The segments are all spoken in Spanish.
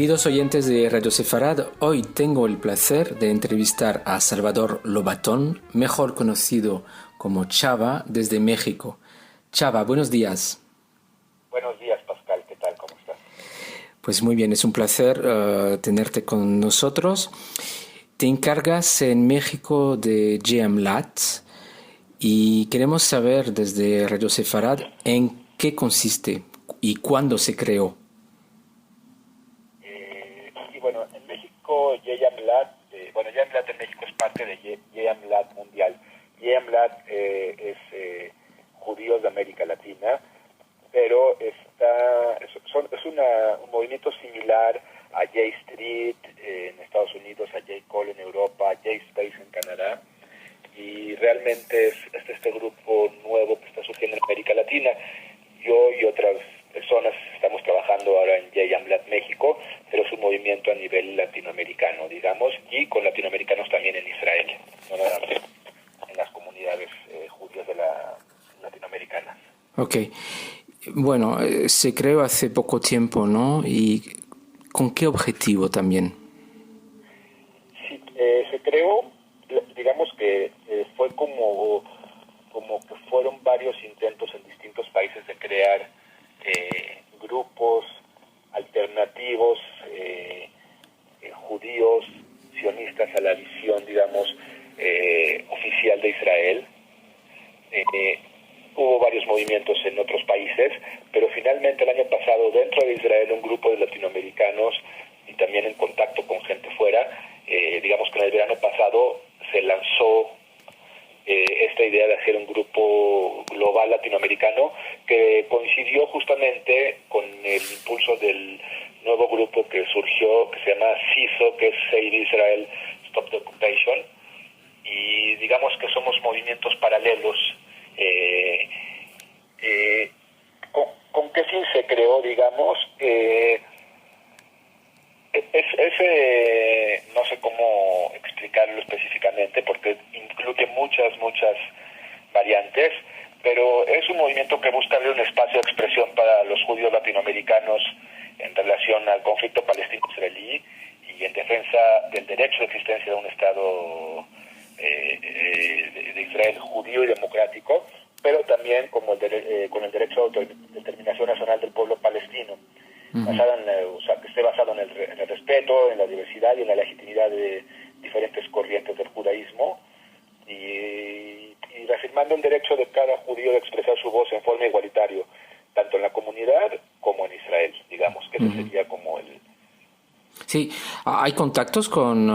Queridos oyentes de Radio Sefarad, hoy tengo el placer de entrevistar a Salvador Lobatón, mejor conocido como Chava, desde México. Chava, buenos días. Buenos días, Pascal. ¿Qué tal? ¿Cómo estás? Pues muy bien, es un placer tenerte con nosotros. Te encargas en México de JMLAT y queremos saber desde Radio Sefarad en qué consiste y cuándo se creó. Y bueno, en México, JMLAT, JMLAT en México es parte de JMLAT Mundial. JMLAT es judíos de América Latina, pero es un movimiento similar a J Street en Estados Unidos, a J Call en Europa, a J Space en Canadá, y realmente es este grupo nuevo que está surgiendo en América Latina. Yo y otras personas estamos trabajando ahora en JMLAT México, pero es un movimiento a nivel latinoamericano, digamos, y con latinoamericanos también en Israel, no nada más en las comunidades judías de la latinoamericanas. Ok. Bueno, se creó hace poco tiempo, ¿no? ¿Y con qué objetivo también? Sí, se creó, digamos que fue como que fueron varios intentos en distintos países de crear grupos alternativos judíos sionistas a la visión, digamos, oficial de Israel. Hubo varios movimientos en otros países, pero finalmente el año pasado dentro de Israel un grupo de latinoamericanos y también en contacto con gente fuera, digamos que en el verano pasado se lanzó esta idea de hacer un grupo global latinoamericano que coincidió justamente con el impulso del nuevo grupo que surgió, que se llama CISO, que es Save Israel, Stop the Occupation, y digamos que somos movimientos paralelos. ¿Con qué fin se creó, digamos? No sé cómo explicarlo específicamente porque incluye muchas variantes, pero es un movimiento que busca abrir un espacio de expresión para los judíos latinoamericanos en relación al conflicto palestino-israelí y en defensa del derecho de existencia de un Estado de Israel judío y democrático, pero también como con el derecho a autodeterminación nacional del pueblo palestino, que esté basado en el respeto, en la diversidad y en la legitimidad de diferentes corrientes del judaísmo, y reafirmando el derecho de cada judío de expresar su voz en forma igualitaria, tanto en la comunidad como en Israel, digamos, que ese sería como el... Sí, hay contactos con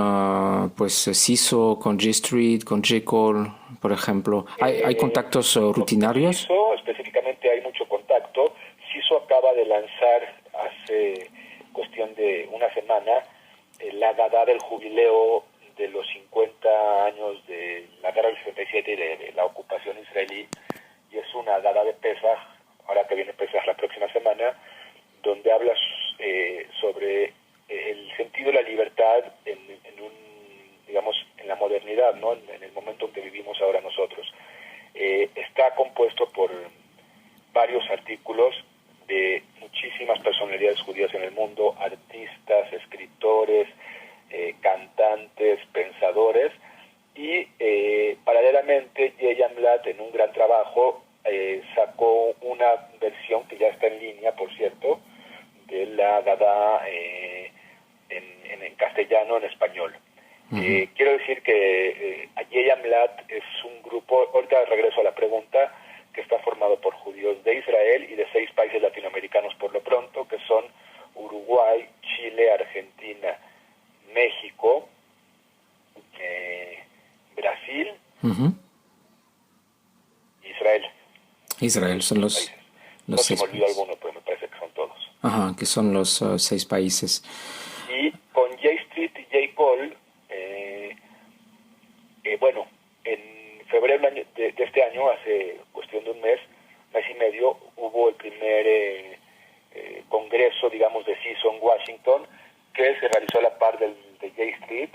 CISO, con J Street, con J Call, por ejemplo. ¿Hay contactos rutinarios? CISO específicamente hay mucho contacto. CISO acaba de lanzar hace cuestión de una semana la Gadá del jubileo de los 50 años de la guerra del 67 y de la ocupación israelí, y es una Gadá de Pesaj, ahora que viene Pesaj la próxima semana, donde hablas sobre el sentido de la libertad en la modernidad, ¿no? En el momento en que vivimos ahora nosotros. Está compuesto por varios artículos de muchísimas personalidades judías en el mundo, artistas, escritores, cantantes, pensadores, y paralelamente JMLAT, en un gran trabajo, sacó una versión que ya está en línea, por cierto, de la Gadá en castellano, en español. Quiero decir que JMLAT es un grupo, ahorita regreso a la pregunta, que está formado por judíos de Israel y de 6 países latinoamericanos por lo pronto, que son Uruguay, Chile, Argentina, México, Brasil, Israel. Israel son los 6 No se me olvidó alguno, pero me parece que son todos. Ajá, que son los 6 países. Y con J Street y J Call, en febrero de este año, hace cuestión de un mes y medio, hubo el primer congreso, digamos, de CISO en Washington, que se realizó a la par de J Street,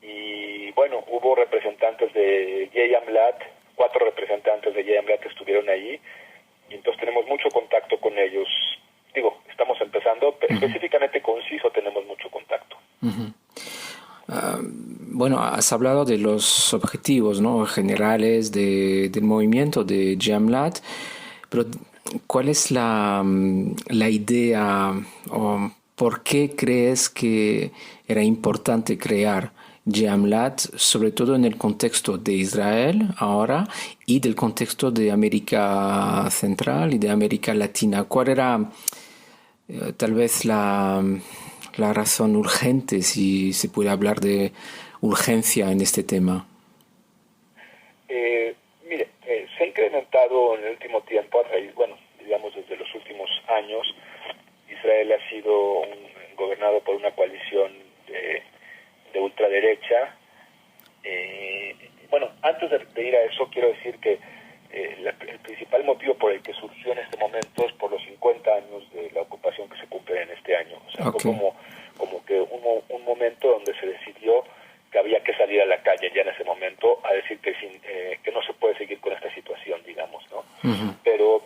y bueno, hubo representantes de JMLAT, 4 representantes de JMLAT que estuvieron allí, y entonces tenemos mucho contacto con ellos. Digo, estamos empezando, pero específicamente con CISO tenemos mucho Bueno, has hablado de los objetivos, ¿no?, generales del movimiento de Jamlat, pero ¿cuál es la idea o por qué crees que era importante crear Jamlat, sobre todo en el contexto de Israel ahora y del contexto de América Central y de América Latina? ¿Cuál era tal vez la razón urgente, si se puede hablar de urgencia en este tema? Mire, se ha incrementado en el último tiempo, a raíz, bueno, digamos desde los últimos años, Israel ha sido gobernado por una coalición de ultraderecha. Bueno, antes de ir a eso, quiero decir que el principal motivo por el que surgió en este momento es por los 50 años de la ocupación que se cumple en este año. O sea, Okay. fue como que un momento donde se decidió que había que salir a la calle ya en ese momento a decir que no se puede seguir con esta situación, digamos, ¿no? Uh-huh. Pero,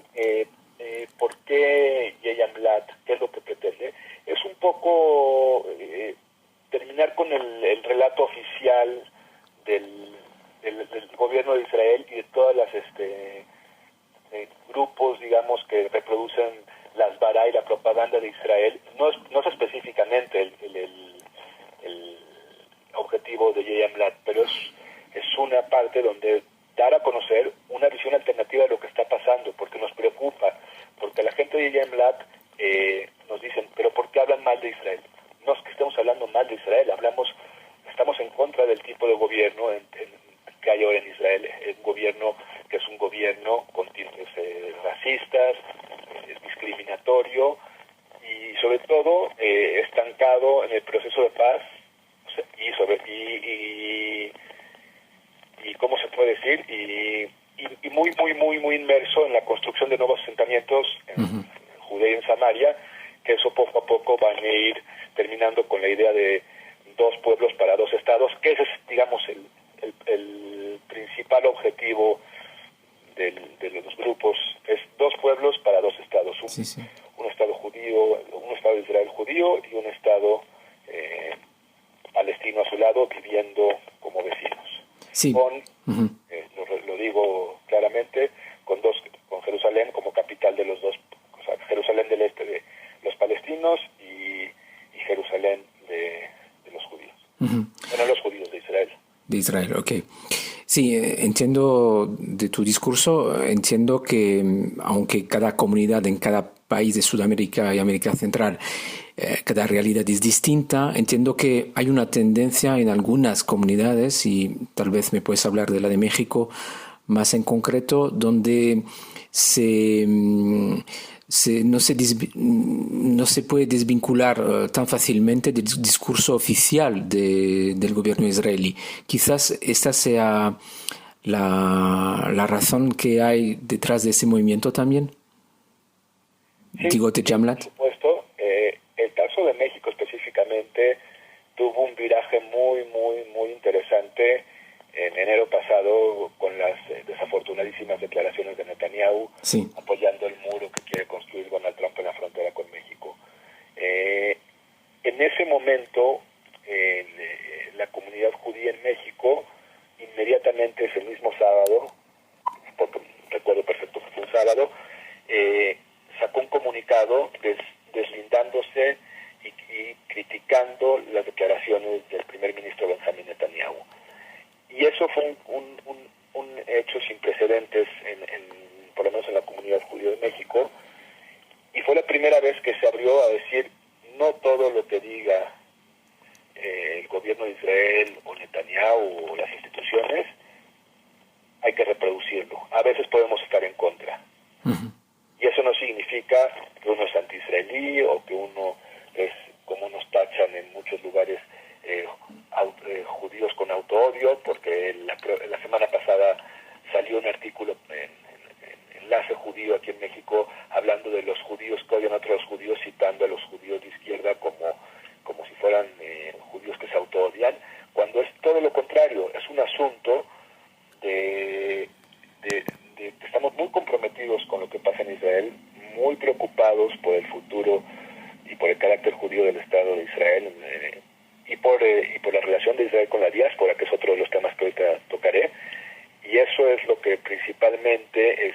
¿por qué Yeyan Blat? ¿Qué es lo que pretende? Es un poco terminar con el relato oficial del gobierno de Israel y de todas las grupos, digamos, que reproducen las bara y la propaganda de Israel. No es específicamente el objetivo de Yeyan Blat, pero es una parte donde dar a conocer una visión alternativa de lo que está pasando, porque nos preocupa, porque la gente de Yeyan Blat nos dicen, pero ¿por qué hablan mal de Israel? No es que estemos hablando mal de Israel, estamos en contra del tipo de gobierno que hay ahora en Israel, un gobierno que es un gobierno con tintes racistas, discriminatorio y sobre todo estancado en el proceso de paz y ¿cómo se puede decir? Y muy inmerso en la construcción de nuevos asentamientos en Judea y en Samaria, que eso poco a poco van a ir terminando con la idea de 2 pueblos para 2 estados, que ese es, digamos, el principal objetivo de los grupos, es 2 pueblos para 2 estados, un estado judío, un estado de Israel judío y un estado palestino a su lado, viviendo como vecinos. Sí. Con, lo digo claramente, con Jerusalén como capital de los dos, o sea, Jerusalén del este de los palestinos y Jerusalén de los judíos. Bueno, los judíos de Israel. De Israel, ok. Sí, entiendo de tu discurso, entiendo que aunque cada comunidad en cada país de Sudamérica y América Central, cada realidad es distinta, entiendo que hay una tendencia en algunas comunidades, y tal vez me puedes hablar de la de México más en concreto, donde no se puede desvincular tan fácilmente del discurso oficial del gobierno israelí. Quizás esta sea la razón que hay detrás de ese movimiento también. Sí, Digo, de Jamlat. Por supuesto. El caso de México específicamente tuvo un viraje muy interesante en enero pasado con las desafortunadísimas declaraciones de Netanyahu, Sí. apoyando el muro que quiere construir Donald Trump en la frontera con México. En ese momento, la comunidad judía en México, inmediatamente ese mismo sábado, porque recuerdo perfecto que fue un sábado, sacó un comunicado deslindándose y criticando las declaraciones del primer ministro Benjamín Netanyahu. Y eso fue un hecho sin precedentes, por lo menos en la comunidad judía de México, y fue la primera vez que se abrió a decir, no todo lo que diga el gobierno de Israel o Netanyahu o las instituciones hay que reproducirlo. A veces podemos estar en contra. Y eso no significa que uno es anti-israelí o que uno es, como nos tachan en muchos lugares, judíos con auto-odio, porque la semana pasada salió un artículo en Enlace Judío aquí en México hablando de los judíos que odian a otros judíos, citando a los judíos de izquierda como si fueran judíos que se auto-odian, cuando es todo lo contrario. Es un asunto de que estamos muy comprometidos con lo que pasa en Israel, muy preocupados por el futuro y por el carácter judío del Estado de Israel, y por la relación de Israel con la diáspora, que es otro de los temas que ahorita tocaré. Y eso es lo que principalmente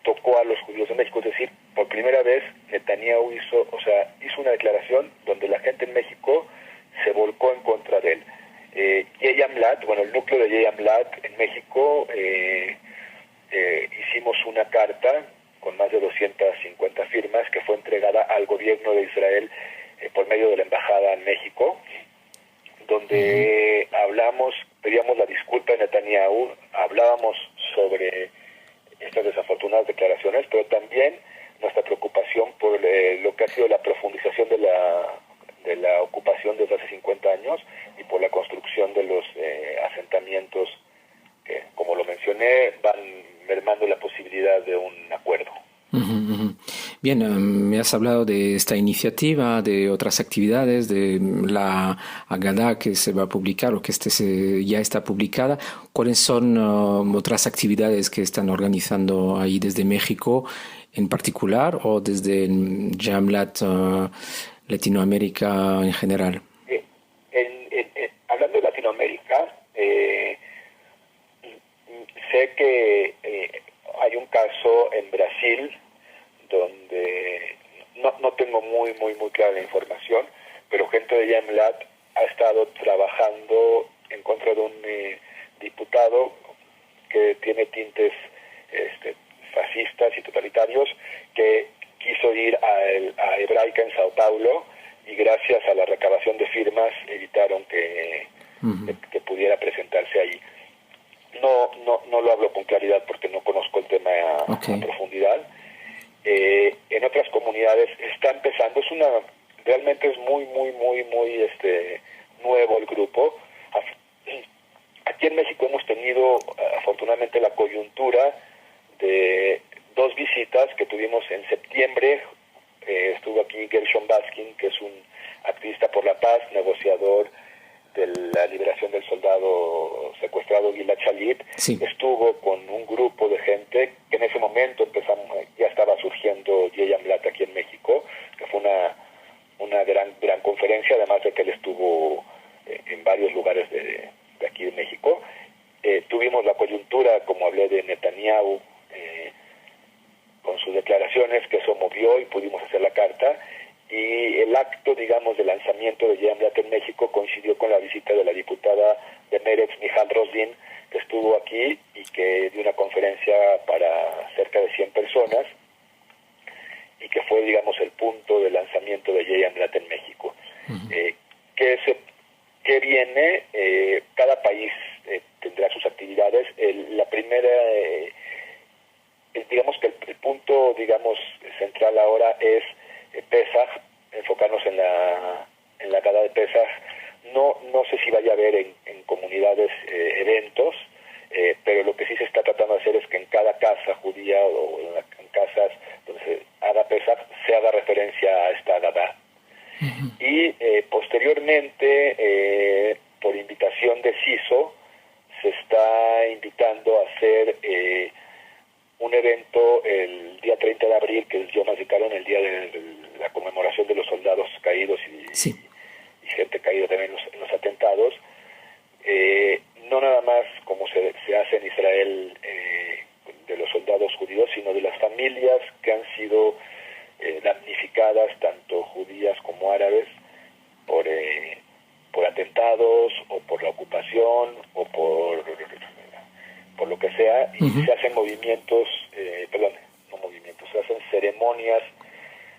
tocó a los judíos de México. Es decir, por primera vez Netanyahu hizo una declaración donde la gente en México se volcó en contra de él. Yeyamlat, el núcleo de Yeyamlat en México, hicimos una carta con más de 250 firmas que fue entregada al gobierno de Israel por medio de la embajada en México, donde pedíamos la disculpa de Netanyahu, hablábamos sobre estas desafortunadas declaraciones, pero también nuestra preocupación por lo que ha sido la profundización de la ocupación desde hace 50 años y por la construcción de los asentamientos que, como lo mencioné, van mermando la posibilidad de un acuerdo. Bien, me has hablado de esta iniciativa, de otras actividades, de la Haggadah que se va a publicar o que ya está publicada. ¿Cuáles son otras actividades que están organizando ahí desde México en particular o desde Jamlat Latinoamérica en general? Hablando de Latinoamérica, sé que hay un caso en Brasil donde no tengo muy clara la información, pero gente de Jamlat ha estado trabajando en contra de un diputado que tiene tintes fascistas y totalitarios, que quiso ir a Hebraica en Sao Paulo y gracias a la recabación de firmas evitaron que pudiera presentarse ahí. No lo hablo con claridad porque no conozco el tema a profundidad. En otras comunidades está empezando, realmente es muy nuevo el grupo. Aquí en México hemos tenido afortunadamente la coyuntura de 2 visitas que tuvimos en septiembre. Estuvo aquí Gershon Baskin, que es un activista por la paz, negociador de la liberación del soldado secuestrado Gilad Shalit. Sí. Estuvo con un grupo de gente que en ese momento ya estaba surgiendo Yeyamlat aquí en México, que fue una gran conferencia, además de que él estuvo en varios lugares de aquí de México. Tuvimos la coyuntura, como hablé, de Netanyahu con sus declaraciones, que eso movió y pudimos hacer la carta. Y el acto, digamos, de lanzamiento de Yeyamlat en México coincidió con la visita de la diputada de Meretz, Michal Roslin, que estuvo aquí y que dio una conferencia para cerca de 100 personas y que fue, digamos, el punto de lanzamiento de Yeyamlat en México. ¿Qué viene? Cada país tendrá sus actividades. La primera, digamos que el punto, digamos, central ahora es Pesaj, enfocarnos en la Haggadah de Pesaj. No sé si vaya a haber en comunidades eventos, pero lo que sí se está tratando de hacer es que en cada casa judía o en casas donde se haga Pesaj se haga referencia a esta Haggadah. Y posteriormente, por invitación de CISO, se está invitando a hacer un evento el día 30 de abril, que es Yom HaZikaron, el día de la conmemoración de los soldados caídos y gente caída también en los atentados. No nada más como se hace en Israel de los soldados judíos, sino de las familias que han sido damnificadas, tanto judías como árabes, por atentados o por la ocupación o por lo que sea, y se hacen se hacen ceremonias,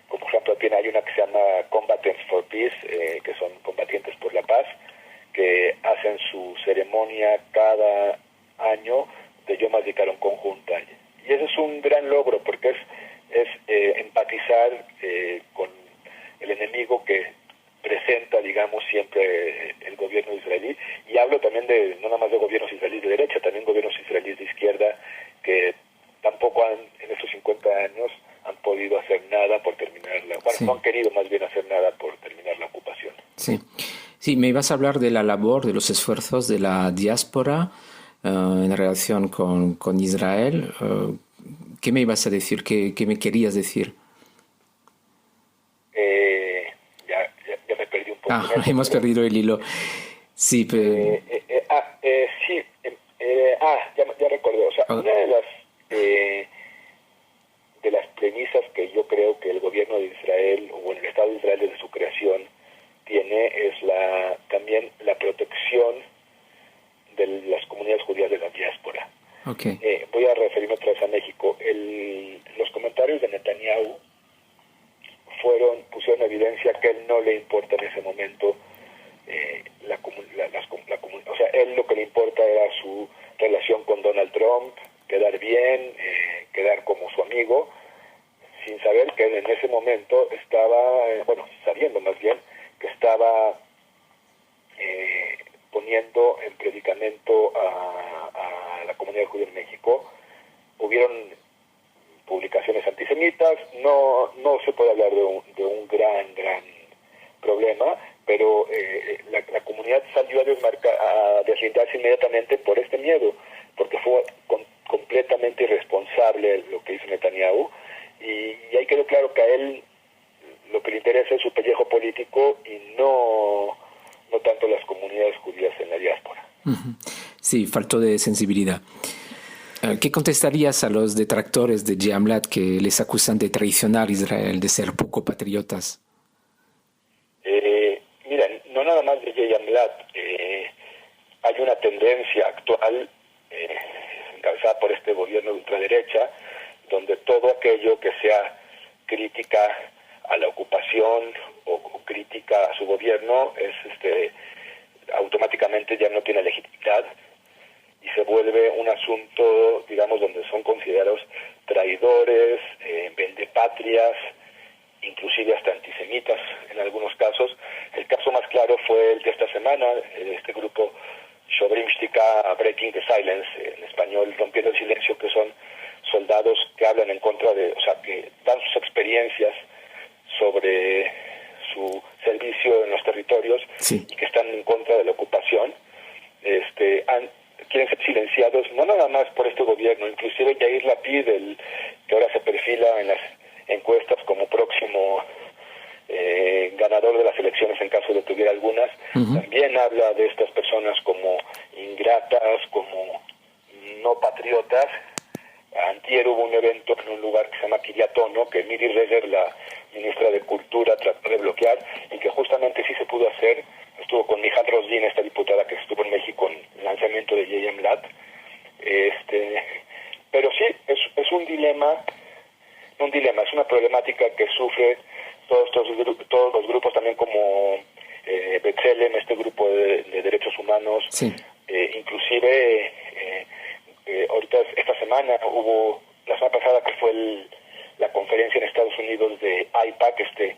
como por ejemplo hay una que se llama Combatants for Peace, que son combatientes por la paz, que hacen su ceremonia cada año de Yom HaZikaron conjunta. Y eso es un gran logro, porque es empatizar con el enemigo que presenta, digamos, siempre el gobierno israelí. Y hablo también no nada más de gobiernos israelíes de derecha, también gobiernos israelíes de izquierda, que tampoco en estos 50 años han podido hacer nada por terminarla. No han querido más bien hacer nada por terminar la ocupación. Sí, me ibas a hablar de la labor, de los esfuerzos de la diáspora en relación con Israel. ¿Qué me ibas a decir? ¿Qué me querías decir? Ya me perdí un hemos perdido el hilo. Sí, pero... Sí, ya recordé. O sea, una de las premisas que yo creo que el gobierno de Israel, o bueno, el Estado de Israel desde su creación, tiene es también la protección de las comunidades judías de la diáspora. Okay. Voy a referirme otra vez a México. Los comentarios de Netanyahu pusieron en evidencia que a él no le importa en ese momento o sea, él lo que le importa era su relación con Donald Trump, quedar bien, quedar como su amigo, sin saber que él en ese momento estaba, sabiendo más bien, que estaba poniendo en predicamento a la comunidad judía en México. Hubieron publicaciones antisemitas, no se puede hablar de un gran problema, pero la comunidad salió a deslindarse inmediatamente por este miedo, porque fue completamente irresponsable lo que hizo Netanyahu, y ahí quedó claro que a él lo que le interesa es su pellejo político y no tanto las comunidades judías en la diáspora. Sí, faltó de sensibilidad. ¿Qué contestarías a los detractores de GMLAT que les acusan de traicionar a Israel, de ser poco patriotas? Mira, no nada más de GMLAT. Hay una tendencia actual, encabezada por este gobierno de ultraderecha, donde todo aquello que sea crítica a la ocupación o crítica a su gobierno es automáticamente ya no tiene legitimidad y se vuelve un asunto, digamos, donde son considerados traidores, vendepatrias, inclusive hasta antisemitas en algunos casos. El caso más claro fue el de esta semana, este grupo Shobrim Shtika Breaking the Silence, en español Rompiendo el Silencio, que son soldados que hablan en contra o sea, que dan sus experiencias sobre su servicio en los territorios, sí, y que están en contra de la ocupación. Quieren ser silenciados, no nada más por este gobierno, inclusive Yair Lapid, que ahora se perfila en las encuestas como próximo ganador de las elecciones en caso de que hubiera algunas, también habla de estas personas como ingratas, como no patriotas. Antier hubo un evento en un lugar que se llama Kiryat Ono, que Miri Regev, la ministra de Cultura, trató de bloquear, y que justamente sí se pudo hacer. Estuvo con Mijal Rosdin, esta diputada que estuvo en México en el lanzamiento de GMLAT. Pero sí, es un dilema, es una problemática que sufre todos los grupos, también como B'Tselem, este grupo de derechos humanos. Sí. Inclusive ahorita esta semana la semana pasada que fue la conferencia en Estados Unidos de AIPAC,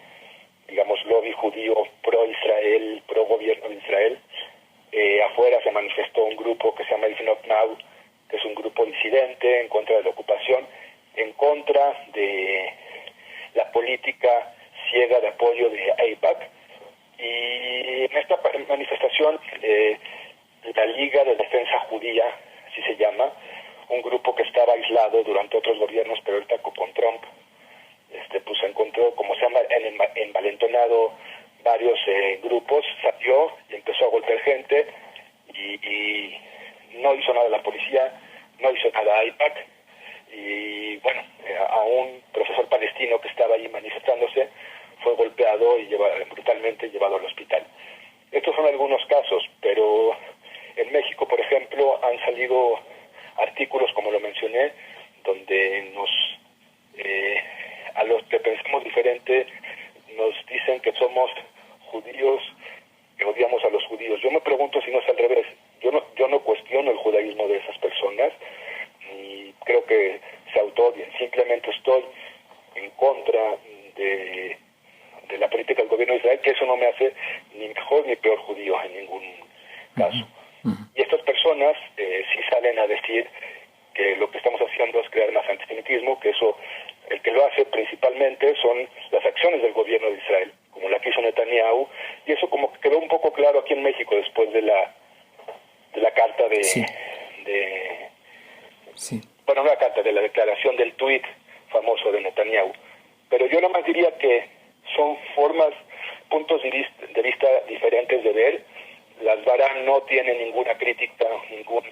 digamos lobby judío pro Israel, pro gobierno de Israel. Afuera se manifestó un grupo que se llama If Not Now, que es un grupo disidente en contra de la ocupación, en contra de la política ciega de apoyo de AIPAC. Y en esta manifestación la Liga de Defensa Judía, así se llama, un grupo que estaba aislado durante otros gobiernos, pero ahorita con Trump, pues se encontró, como se llama, envalentonado varios grupos, salió y empezó a golpear gente, y no hizo nada la policía, no hizo nada AIPAC, y bueno, a un profesor palestino que estaba ahí manifestándose fue golpeado y brutalmente llevado al hospital. Estos son algunos casos, pero en México, por ejemplo, han salido artículos, como lo mencioné, donde a los que pensamos diferente nos dicen que somos judíos, que odiamos a los judíos. Yo me pregunto si no es al revés. Yo no cuestiono el judaísmo de esas personas, y creo que se autoodian. Simplemente estoy en contra de la política del gobierno de Israel, que eso no me hace ni mejor ni peor judío en ningún caso. Y estas personas sí salen a decir que lo que estamos haciendo es crear más antisemitismo, que eso, el que lo hace principalmente son las acciones del gobierno de Israel, como la que hizo Netanyahu, y eso como que quedó un poco claro aquí en México después de la carta bueno, no la carta, de la declaración del tuit famoso de Netanyahu. Pero yo nada más diría que son formas puntos de vista diferentes de ver. Las Vara no tienen ninguna crítica, ningún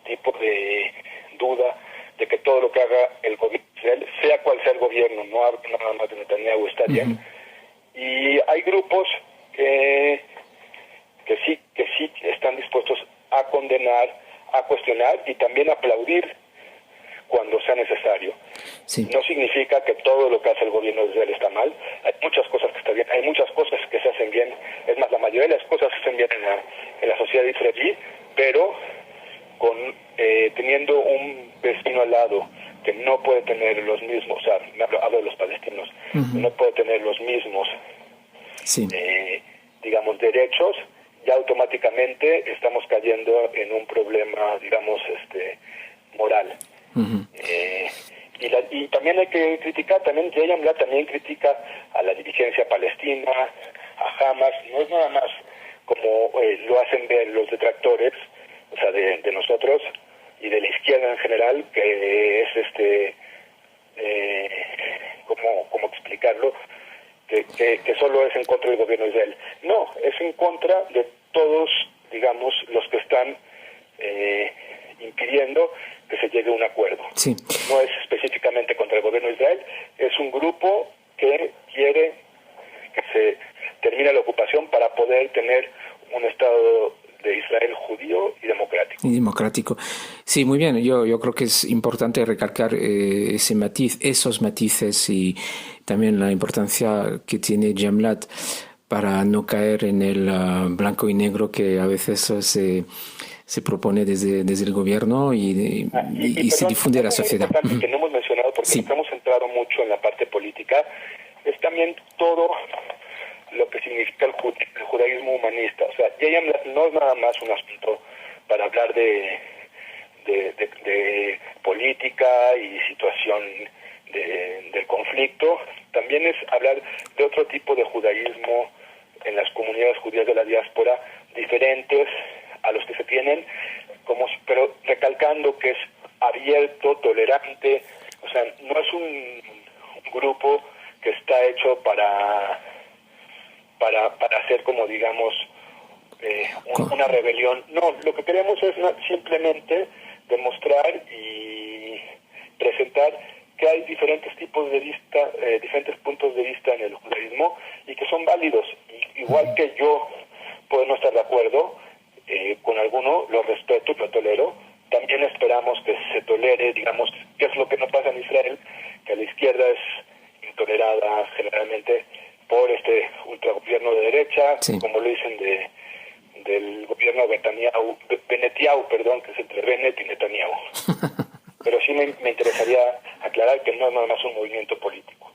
tipo de duda de que todo lo que haga el gobierno, sea cual sea el gobierno, no nada más de Netanyahu, está bien. Y hay grupos que sí están dispuestos a condenar, a cuestionar y también aplaudir cuando sea necesario. Sí. No significa que todo lo que hace el gobierno de Israel está mal. Hay muchas cosas que están bien, hay muchas cosas que se hacen bien. Es más, la mayoría de las cosas se hacen bien en la sociedad israelí, pero teniendo un vecino al lado que no puede tener los mismos, o sea, hablo de los palestinos, no puede tener los mismos, sí, digamos, derechos, ya automáticamente estamos cayendo en un problema, digamos, moral. Y también hay que criticar, también Yehiam Lat también critica a la dirigencia palestina, a Hamas. No es nada más como lo hacen ver los detractores, o sea, de nosotros y de la izquierda en general, que es ¿cómo explicarlo? Que solo es en contra del gobierno de Israel. No, es en contra de todos, digamos, los que están impidiendo que se llegue a un acuerdo. Sí. No es específicamente contra el gobierno de Israel, es un grupo que quiere que se termine la ocupación para poder tener un Estado de Israel judío y democrático. Y democrático. Sí, muy bien. Yo creo que es importante recalcar esos matices y también la importancia que tiene Yehiam Lat para no caer en el blanco y negro que a veces se propone desde el gobierno y se difunde a la sociedad. Que no hemos mencionado porque nos hemos centrado mucho en la parte política, es también todo lo que significa el judaísmo humanista. O sea, Yehiam Lat no es nada más un asunto para hablar de política y situación del conflicto, también es hablar de otro tipo de judaísmo en las comunidades judías de la diáspora, diferentes a los que se tienen, pero recalcando que es abierto, tolerante, o sea, no es un grupo que está hecho para hacer como, digamos, una rebelión. No, lo que queremos es simplemente demostrar y presentar que hay diferentes tipos de vista, diferentes puntos de vista en el judaísmo y que son válidos. Igual que yo puedo no estar de acuerdo con alguno, lo respeto y lo tolero, también esperamos que se tolere, digamos, qué es lo que no pasa en Israel, que la izquierda es intolerada generalmente por este ultragobierno de derecha, sí, como lo dicen del gobierno Benetiau, que es entre Bennett y Netanyahu. Pero sí me interesaría aclarar que no es nada más un movimiento político.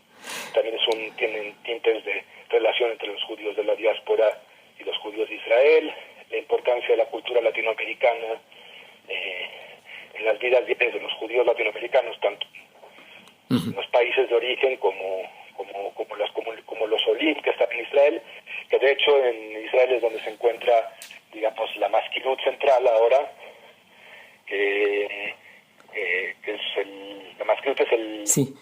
También tienen tintes de relación entre los judíos de la diáspora y los judíos de Israel, la importancia de la cultura latinoamericana en las vidas diarias de los judíos latinoamericanos, tanto en los países de origen como los Olim que están en Israel, que de hecho en Israel es donde se encuentra, digamos, la Maskilut central ahora, que es la Maskilut es sí,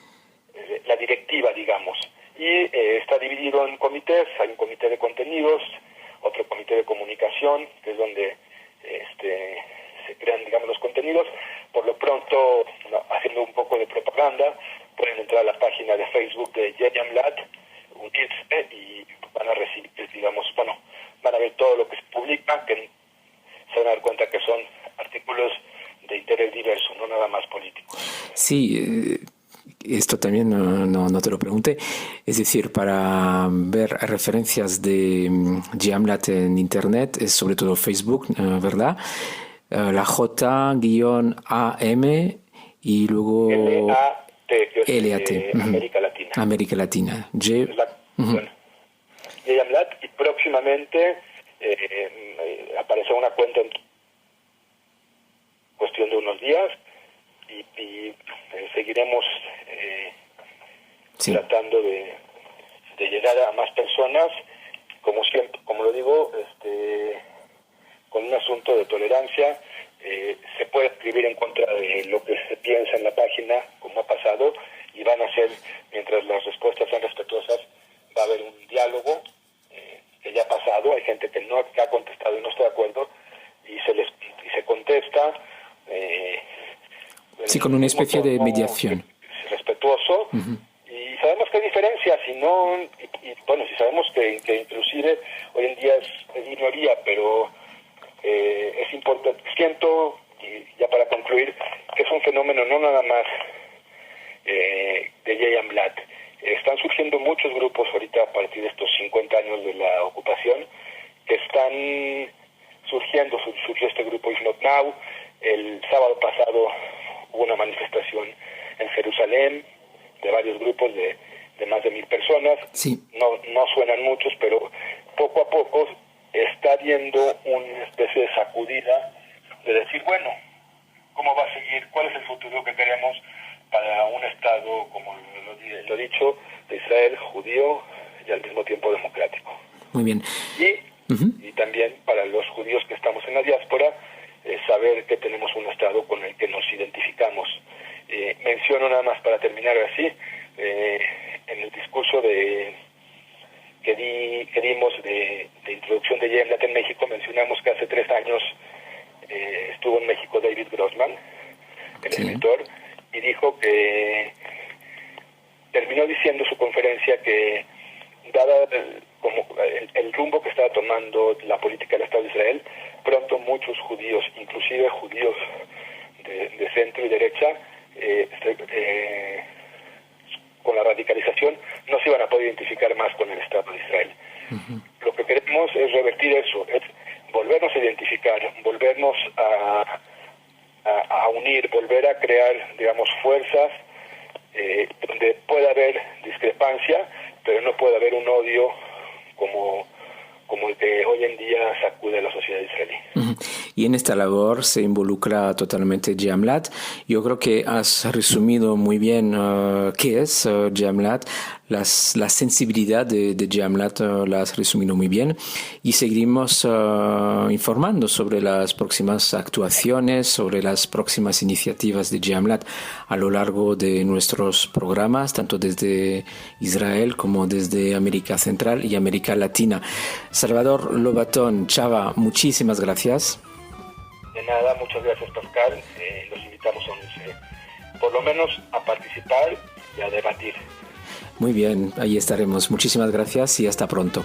la directiva, digamos, y está dividido en comités. Hay un comité de contenidos, otro comité de comunicación, que es donde se crean, digamos, los contenidos. Por lo pronto, haciendo un poco de propaganda, pueden entrar a la página de Facebook de Yehiam Lat, unirse y van a recibir, digamos, van a ver todo lo que se publica, que se van a dar cuenta que son artículos de interés diverso, no nada más político. Sí, esto también no te lo pregunté. Es decir, para ver referencias de Yehiam Lat en Internet, es sobre todo Facebook, ¿verdad? La J-AM y luego L-A-T, América Latina. América Latina. Bueno, Yehiam Lat, y próximamente aparecerá una cuenta en cuestión de unos días y seguiremos sí, tratando de llegar a más personas, como siempre, como lo digo, con un asunto de tolerancia. Se puede escribir en contra de lo que se piensa en la página, como ha pasado, y van a ser, mientras las respuestas sean respetuosas, va a haber un diálogo Sí, con una especie de mediación. Respetuoso. Y sabemos que hay diferencias, bueno, si sabemos que inclusive hoy en día es minoría, pero es importante. Siento, y ya para concluir, que es un fenómeno no nada más de J.M. Blatt. Están surgiendo muchos grupos ahorita a partir de estos 50 años de la ocupación, que están surgiendo. Surgió este grupo If Not Now. El sábado pasado hubo una manifestación en Jerusalén de varios grupos de más de 1,000 personas. Sí. No suenan muchos, pero poco a poco está habiendo una especie de sacudida de decir, bueno, ¿cómo va a seguir? ¿Cuál es el futuro que queremos para un Estado, como lo he dicho, de Israel, judío y al mismo tiempo democrático? Muy bien. Y también para los judíos que estamos en la diáspora, saber que tenemos un Estado con el que nos identificamos. Menciono nada más para terminar así, en el discurso que dimos de introducción de J.M. Blatt en México, mencionamos que hace 3 años estuvo en México David Grossman, el escritor, y dijo que terminó diciendo su conferencia que dada el rumbo que estaba tomando la política del Estado de Israel, pronto muchos judíos, inclusive judíos de centro y derecha, con la radicalización, no se iban a poder identificar más con el Estado de Israel. Lo que queremos es revertir eso, es volvernos a identificar, volvernos a unir, volver a crear, digamos, fuerzas donde pueda haber discrepancia, pero no puede haber un odio como el que hoy en día sacude a la sociedad israelí. Y en esta labor se involucra totalmente J.M. Blatt. Yo creo que has resumido muy bien qué es J.M. Blatt. La sensibilidad de J.M. Blatt la has resumido muy bien. Y seguiremos informando sobre las próximas actuaciones, sobre las próximas iniciativas de J.M. Blatt a lo largo de nuestros programas, tanto desde Israel como desde América Central y América Latina. Salvador Lobatón, Chava, muchísimas gracias. De nada, muchas gracias, Pascal. Los invitamos a unirse, por lo menos a participar y a debatir. Muy bien, ahí estaremos. Muchísimas gracias y hasta pronto.